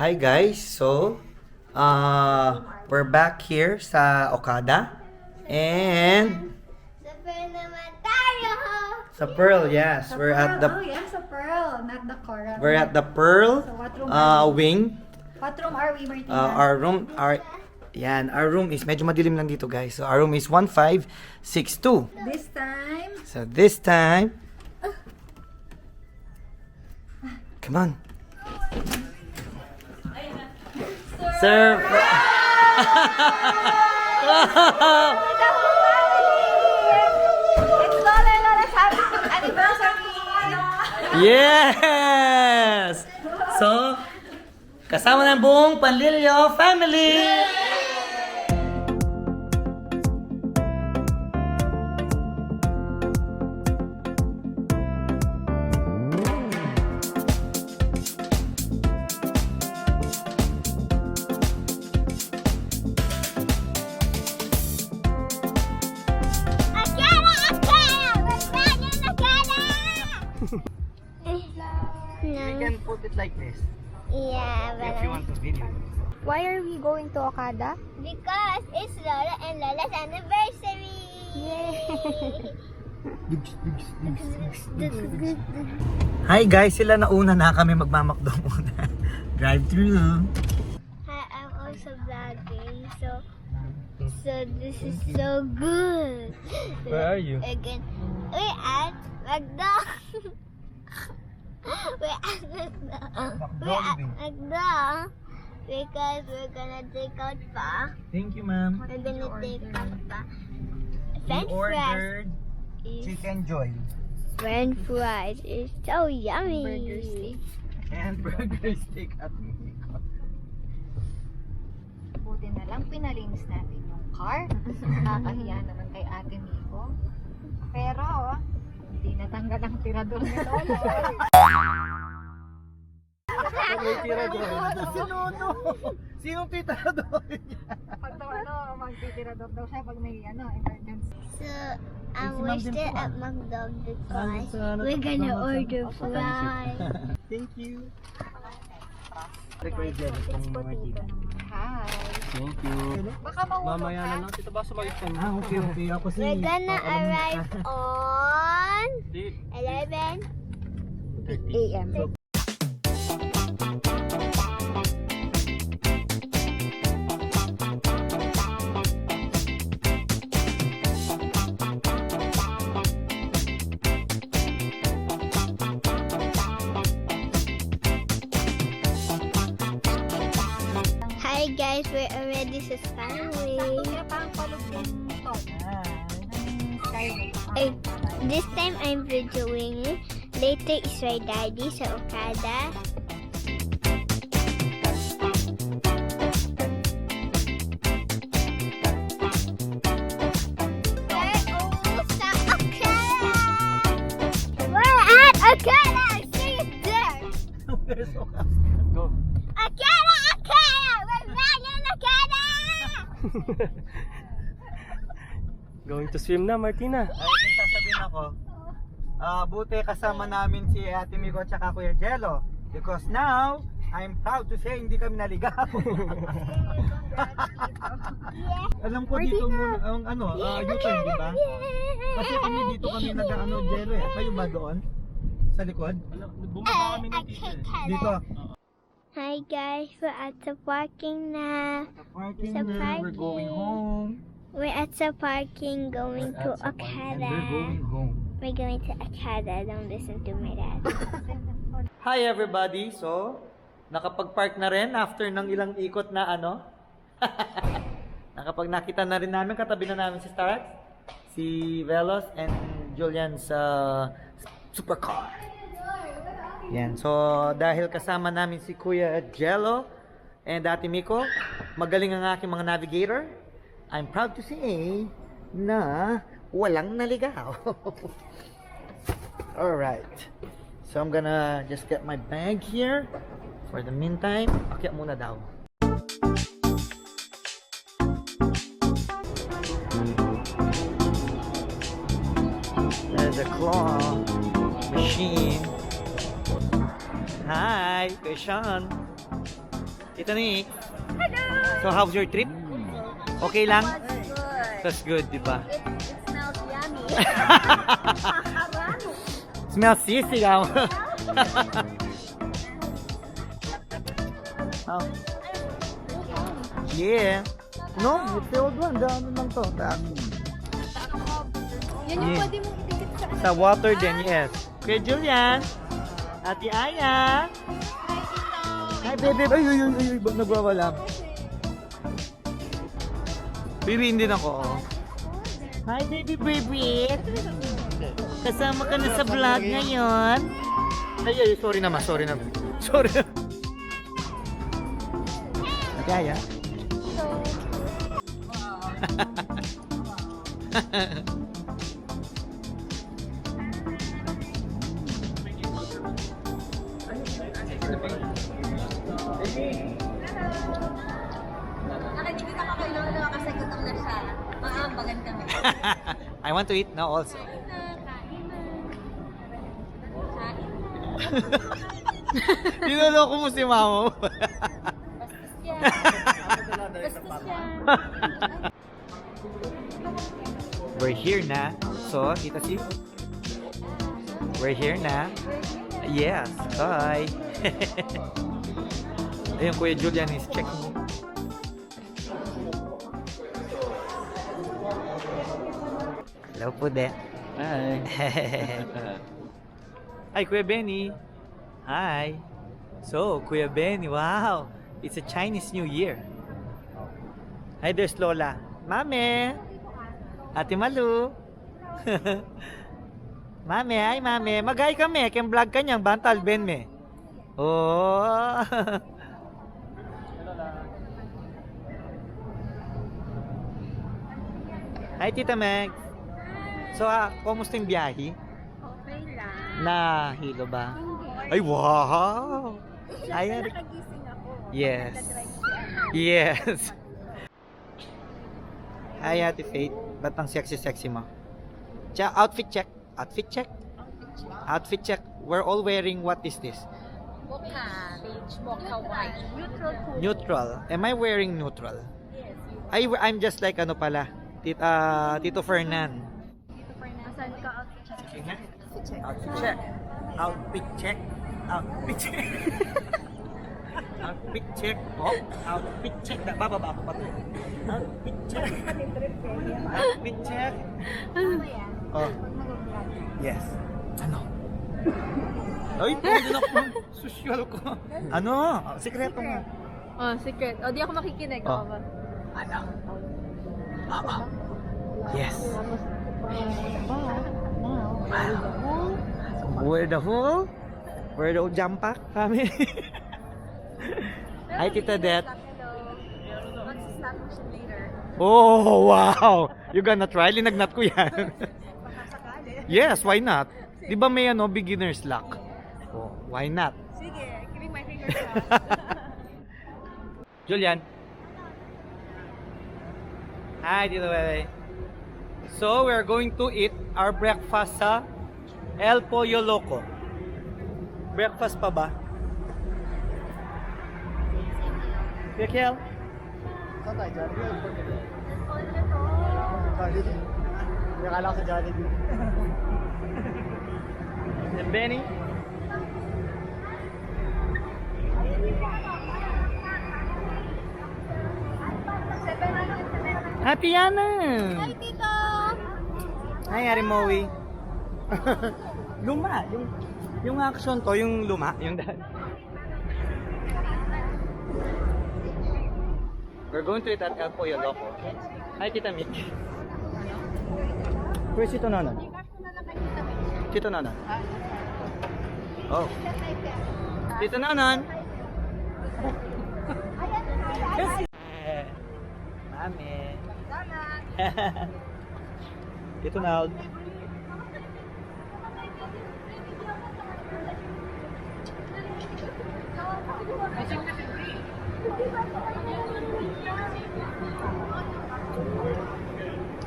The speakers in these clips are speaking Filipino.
Hi guys, so we're back here sa Okada and Sa Pearl naman tayo! sa Pearl, yes, Sa we're at Pearl. the Oh, yeah, sa Pearl, not the Coral. we're at the Pearl So, what room are we? wing. What room are we, Martina? Our room is medyo madilim lang dito guys. So our room is 1562. This time, So this time, come on. Sir. it's Lola and Lola's happy anniversary! Yes! So, kasama ng buong Panlilyo family! Akala! Akala! We're back in Akala! You can put it like this Yeah, if you want to video. Why are we going to Okada? because it's Lola and Lola's anniversary! Hi guys, sila nauna na kami magmamakdo muna. Drive through. Hi, I'm also vlogging, so this is so good. Where are you? Again, we're at McDo. We're at McDo. We're at McDo because we're gonna take out pa. Thank you, ma'am. We're gonna take out pa. We French fries ordered is chicken joy French fries is so yummy. Burger steak. and burger steak at Miko. Buti na lang pinalinis natin yung car. Nakakahiya naman kay Ate Miko. Pero, hindi natanggal ang tirador ni Lola. May tira doon. Si Nuno. Sinong tita doon? Pag daw magtitirador daw siya pag may emergency. So Si Ma'am we're din still po, at McDo because sa we're gonna order Sa fries. Thank you. Record yan itong mga kita. Hi. Thank you. Baka mahulog Mamaya ka. na lang, tita ba sumagot ka? Okay. Ako si... We're gonna arrive on Di, 11 AM. Hi guys, we're already sa Skyway. Kaya parang palog yung to. Ng Skyway. Eh, this time I'm videoing. Later is my daddy sa Okada. We're almost at Okada! We're at Okada! I see it there! go. Akala! Akala! We're back in Akala! Going to swim na, Martina. Ay, may sasabihin ako. Buti kasama namin si Ate Miko at saka Kuya Jello. Because now, I'm proud to say hindi kami naligaw. Alam ko dito muna, ang U-turn, di ba? Kasi kami dito kami nag-ano, Jello eh. Kayo ba doon? Sa likod? Bumaba kami ng tita. Dito. Hi guys, we're at the parking na. Parking Sa na, we're going parking. home. We're at the parking going to And we're Okada. going home. We're going to Okada. Don't listen to my dad. Hi everybody! So, nakapag-park na rin after ng ilang ikot na ano. Nakita na rin namin, katabi na namin si Starax, si Velos, and Julian sa supercar. Yan. So, dahil kasama namin si Kuya Jello and Ate Miko, magaling ang aking mga navigator, I'm proud to say na walang naligaw. Alright. So I'm gonna just get my bag here. For the meantime, akyat muna daw. There's a claw machine. Hi, Kuya Sean. Tita Nick. Hello. So, how's your trip? Okay lang? It's good. That's good, di ba? It smells yummy. Smells sisig ah. Oh. Yeah. No, it's the old one. Ano lang to? Yan yung Yeah. pwede mong itikit Sa sa water din, yes. Kuya Julian. Ate Aya. Hi, baby. Ay, ay, ay, ay, ba't nagwawala? Piriin din ako. Oh. Hi, baby, baby. Kasama ka na sa vlog ngayon. Ay, ay, sorry naman, sorry naman. Sorry naman. Ate Aya. Nakikita ko kay Lolo kasi gutom na siya. Maambagan kami. I want to eat now also. Niloloko mo si mama mo. We're here na. So, kita si? We're here na. Yes. Bye. Ayun, Kuya Julian is checking. Hello po, de. Hi. Hi, Kuya Benny. Hi. So, Kuya Benny, wow. It's a Chinese New Year. Hi, there's Lola. Mame. Ate Malu. Mame, hi mame. Magay kami. Kaya vlog ka niyang bantal, Ben me. Oh. Hi, Tita Meg. So, kumusta yung biyahe? Okay lang. Nahilo ba? Ay, wow! Ayan. Nakagising ako. Yes. Nag-drive si Ana. Yes. Hi, Ate Faith. Ba't ang sexy-sexy mo? Outfit check. Outfit check. Outfit check. We're all wearing, what is this? Mocha, beige, mocha white. Neutral cool. Neutral. Am I wearing neutral? Yes, you I'm just like ano pala, Tito Fernan. Dito for na. Saan ka outfit check? Outfit check. Outfit check. Outfit check. Outfit check. Oh, outfit check. Bababa ako pa to. Outfit check. Outfit check. Ano yan? Oh, Pag mag-vlog. yes. Ano? Ay, pwede na ako. Social ko. Ano? Oh, sikreto nga. Oh, secret. O, di ako makikinig. Oh. Ako ba? Ano? Oo. Yes. Where the hole? Where the jump pack kami? Hi, Tita Det. Hello. Mag-stop mo siya later. Oh, wow! You gonna try? Linagnat ko yan. Baka sakali. Yes, why not? Di ba may beginner's luck? Oh, why not? Sige, giving my fingers out. Julian. Hi, Tito Bebe. So, we're going to eat our breakfast sa El Pollo Loco. Breakfast pa ba? Kekel? Nakala ko sa Jollibee. And Benny? Happy Yana! Hi, Tito! Hi, Ari Moe. Luma, yung action to, yung luma, yung dad. We're going to eat at El Pollo Loco. Hi, Tita Mick. Where's Tito Nonon? Tito Nonon. Oh. Tito Nonon. Mami. Tito Nald.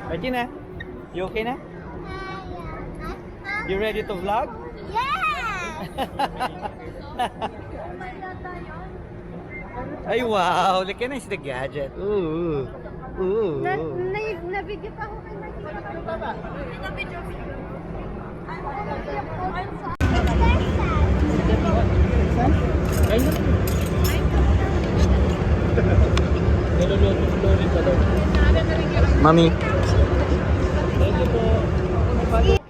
Ready na? You okay na? You ready to vlog? Yeah! Ay, wow! Look at the gadget. Ooh. Ooh. Nabigyan pa ako kay Martina. Mami.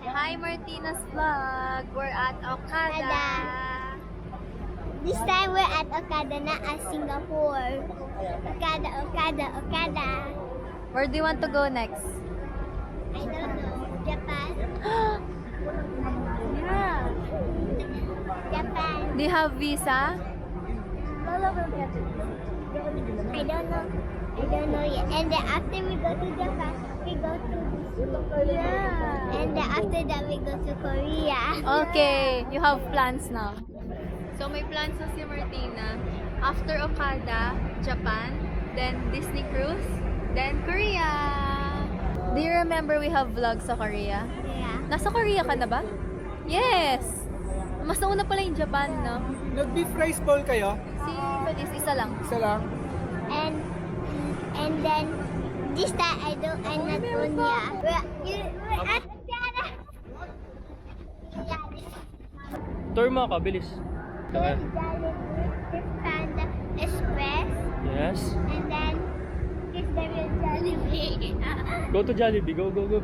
Hi Martina's vlog! We're at Okada. This time we're at Okada na at Singapore. Okada, Okada, Okada. Where do you want to go next? I don't know. Japan. Yeah. Japan. Do you have visa? I don't know. I don't know yet. And then after we go to Japan, we go to Yeah. and then after that we go to Korea. Okay, you have plans now. So may plans na si Martina. After Okada, Japan, then Disney Cruise, then Korea. Do you remember we have vlogs sa Korea? Yeah. Nasa Korea ka na ba? Yes! Mas nauna pala yung Japan, no? Nag-beef rice bowl kayo? Si Feliz, isa lang. Isa lang? And then this time I'm not going yet. We're at Okada. Yeah. Tour mo ako, bilis. There's Jollibee, Panda Express, Yes. and then this there is Jollibee. Go to Jollibee. Go, go, go.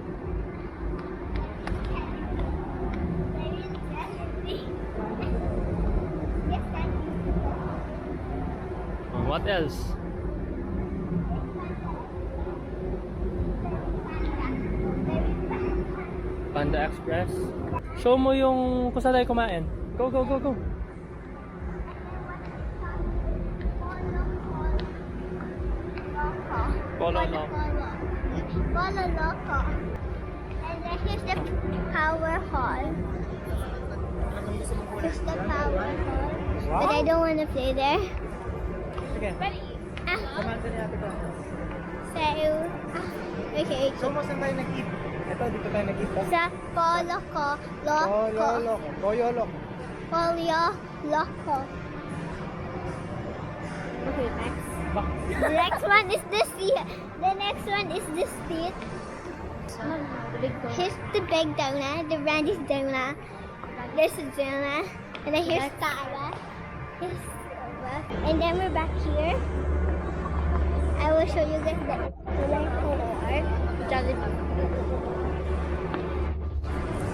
There is Jollibee. Yes, that is What else? Panda Express. Show mo yung kung saan tayo kumain. Go, go, go, go. Polo Loco. Polo Loco. And then here's the power hall. Here's the power hall. But I don't want to play there. Sige. Ah, Samantha niya ito. okay. Show mo saan tayo nag-eat. Ito, dito tayo nag-eat. Sa Polo Loco. Koyolok. Polio Loco. Okay, next. The next one is the seat. The next one is the seat. Here's the big donut, the Randy's donut. This is donut. And then here's Tara. Here's Silva. And then we're back here. I will show you guys the Jollibee.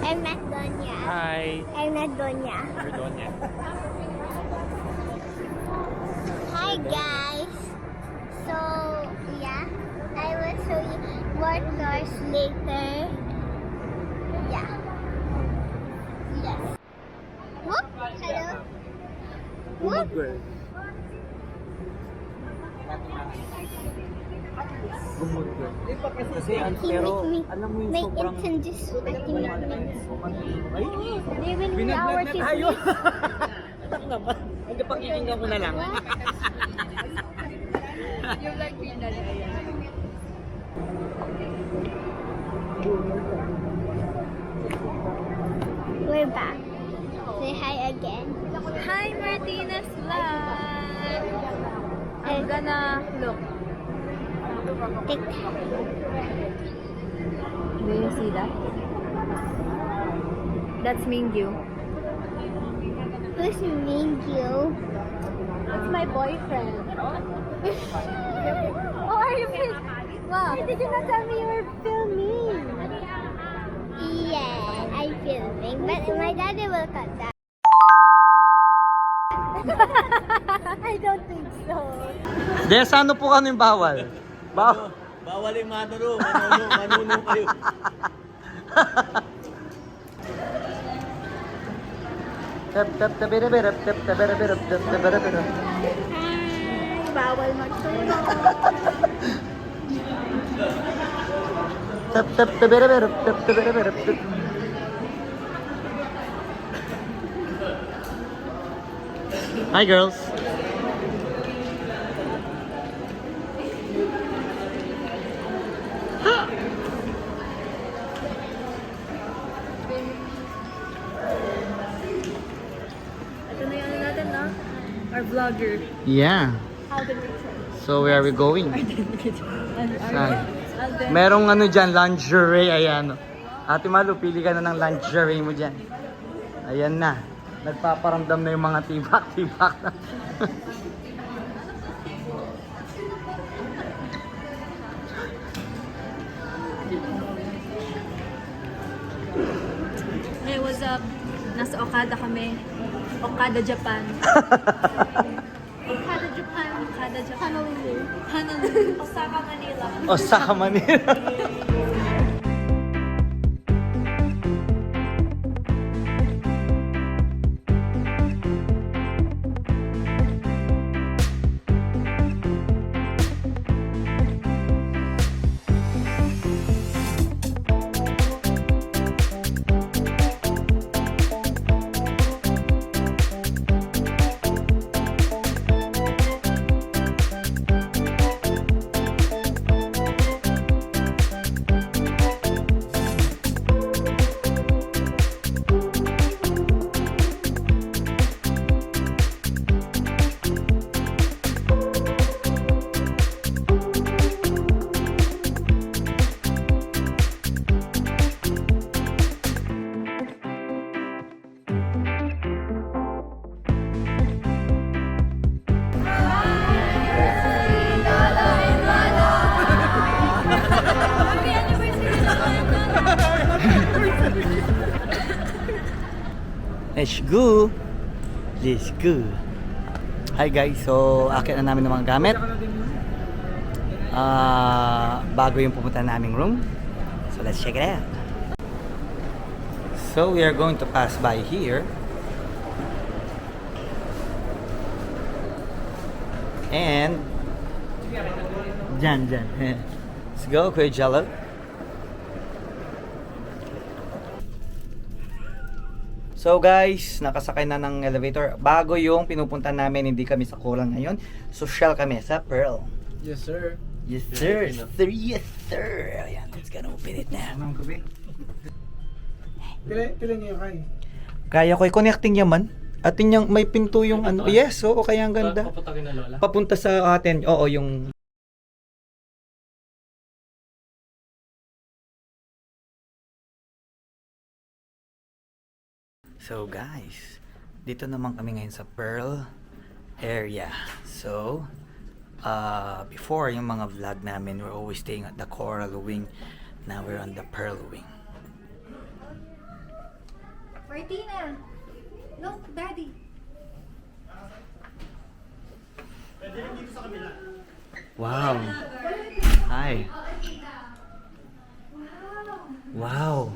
I'm not done yet. Hi. I'm not done yet. We're done yet. Hi guys. So yeah, I will show you more tours later. Yeah. Yes. Whoop. Hello. Whoop. Kasi pero alam mo yung Make sobrang it in this 30 minutes. ay, They will be binaglag our na kids. tayo. Ano naman? Hindi pakikinggan ko na lang. You like finally, ayan. We're back. Say hi again. Hi Martina's vlog! I'm gonna look. Tick. Do you see that? That's Mingyu. Who's Mingyu? That's my boyfriend. Oh, are you filming? Wow. Why did you not tell me you were filming? Yeah, I'm filming, but my daddy will cut that. I don't think so. Des, ano po kano yung bawal? Bawal. Bawal yung manuno kayo. Bawal magtulog. Hi girls. Ito na yung ano natin, no? Our vlogger. Yeah. So, where are we going? Saan? Merong ano dyan, lingerie, ayan. Ate Malu, pili ka na ng lingerie mo dyan. Ayan na. Nagpaparamdam na yung mga tibak-tibak na. Hey, what's up? Nasa Okada kami. Okada, Japan. Okada, Japan. Okada, Japan. Honolulu. Honolulu. Osaka, Manila. Osaka, Manila. Let's go! Let's go! Hi guys, so akit na namin ng mga gamit. Bago yung pupunta naming room. So let's check it out. So we are going to pass by here. And dyan. Let's go, Kuya Jello. So guys, nakasakay na ng elevator. Bago yung pinupunta namin, hindi kami sa Coral ngayon. Social kami sa Pearl. Yes, sir. Yes sir. Yes sir. Ayan, let's gonna open it now. Pila niyo kay? Kaya ko i-connecting yaman. At yung may pinto yung ano. Yes, oo, kaya ang ganda. Papunta na Lola. Papunta sa atin. Oo, yung So guys, dito naman kami ngayon sa Pearl area. So, before yung mga vlog namin, we're always staying at the Coral Wing. Now we're on the Pearl Wing. Martina! Look, Daddy! Wow! Hi! Wow!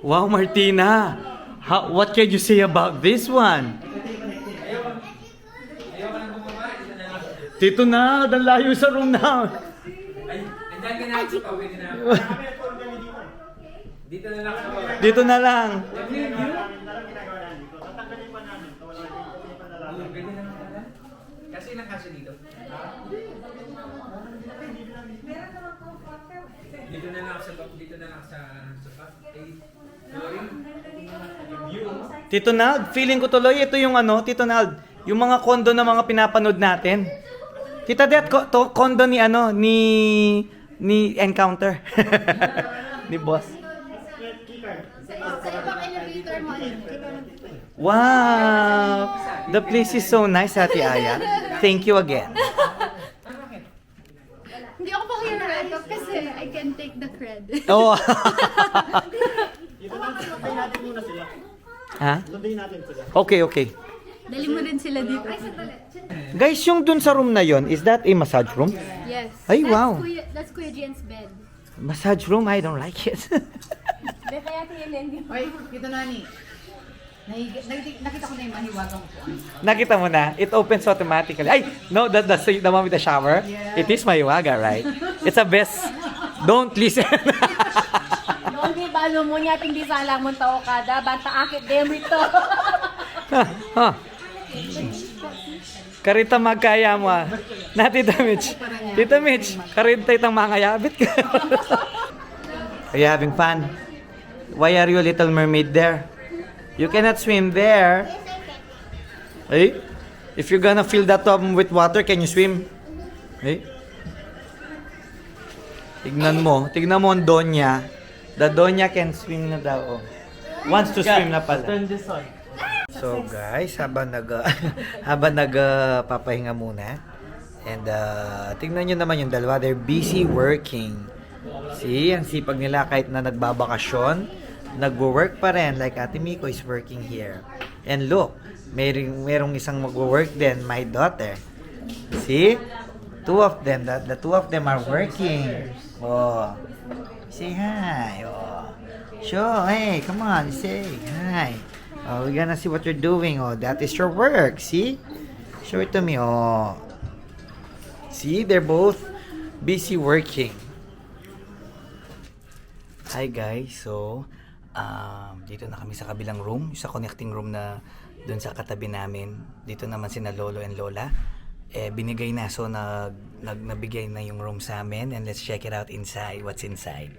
Wow, Martina! What can you say about this one? Tito na, ang layo sa room na. Dito na lang. Kasi ilang kaso dito? Dito na lang sa Tito Nald, feeling ko tuloy ito yung ano, Tito Nald, yung mga kondo na mga pinapanood natin. Tita Det, kondo ni ano, ni Encounter. Ni boss. Wow! The place is so nice, Ate Aya. Thank you again. Hindi ako pakihirap kasi I can take the credit. Oh. Ha? Okay. Dali mo rin sila dito. Ay, Guys, yung dun sa room na yon, is that a massage room? yes. Ay, wow. That's Kuya Jen's bed. Massage room? I don't like it. Kaya tinilin Oy, Tito Nani. Nakita ko na yung mahiwagang ko. Nakita mo na? It opens automatically. Ay, no, that's the one with the shower. Yeah. It is Mahiwaga, right? It's a best. Don't listen. Noon di ba mo niya hindi sala mo tao kada banta akit dem rito. Huh. Karita magkaya mo ah. Na Tita Mitch. Tita Mitch, karita itang mga yabit ka. Are you having fun? Why are you a little mermaid there? You cannot swim there. Hey? If you're gonna fill that tub with water, can you swim? Eh? Tignan mo ang Donya. The Donya can swim na daw. Oh. Wants to swim na pala. Turn this on. So guys, habang papahinga muna. And tingnan nyo naman yung dalawa, they're busy working. See, ang sipag nila kahit na nagbabakasyon, nagwo-work pa rin like Ate Miko is working here. And look, merong isang magwo-work din, my daughter. See? Two of them, the two of them are working. Oh. Say hi. Oh. Sure, hey, come on, say hi. Oh, we're gonna see what you're doing. Oh, that is your work. See? Show it to me. Oh. See, they're both busy working. Hi guys, so dito na kami sa kabilang room, sa connecting room na dun sa katabi namin. Dito naman sina Lolo and Lola. Binigay na, so nabigay na yung room sa amin, and let's check it out inside. What's inside?